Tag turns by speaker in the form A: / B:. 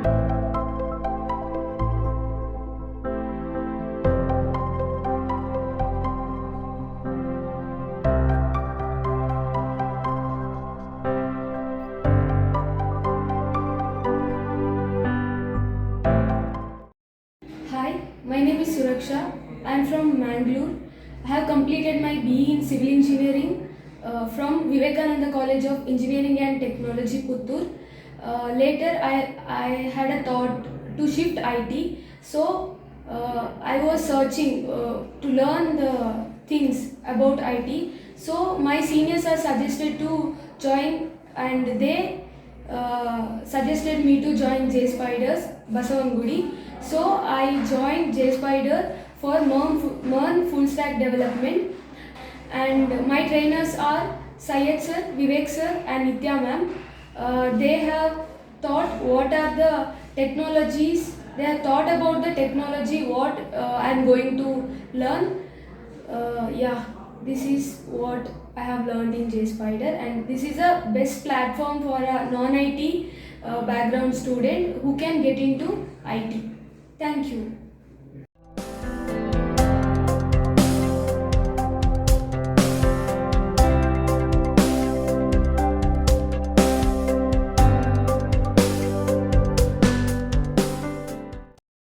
A: Hi, my name is Suraksha. I am from Mangalore. I have completed my BE in Civil Engineering from Vivekananda College of Engineering and Technology, Puttur. Later, I had a thought to shift IT. So, I was searching to learn the things about IT. So, my seniors are suggested to join, and they suggested me to join JSpiders Basavanagudi. So I joined JSpider for MERN full stack development, and my trainers are Syed sir, Vivek sir, and Nitya ma'am. They have thought what are the technologies. They have thought about the technology what I am going to learn. Yeah, this is what I have learned in JSpider, and this is a best platform for a non-IT background student who can get into IT. Thank you.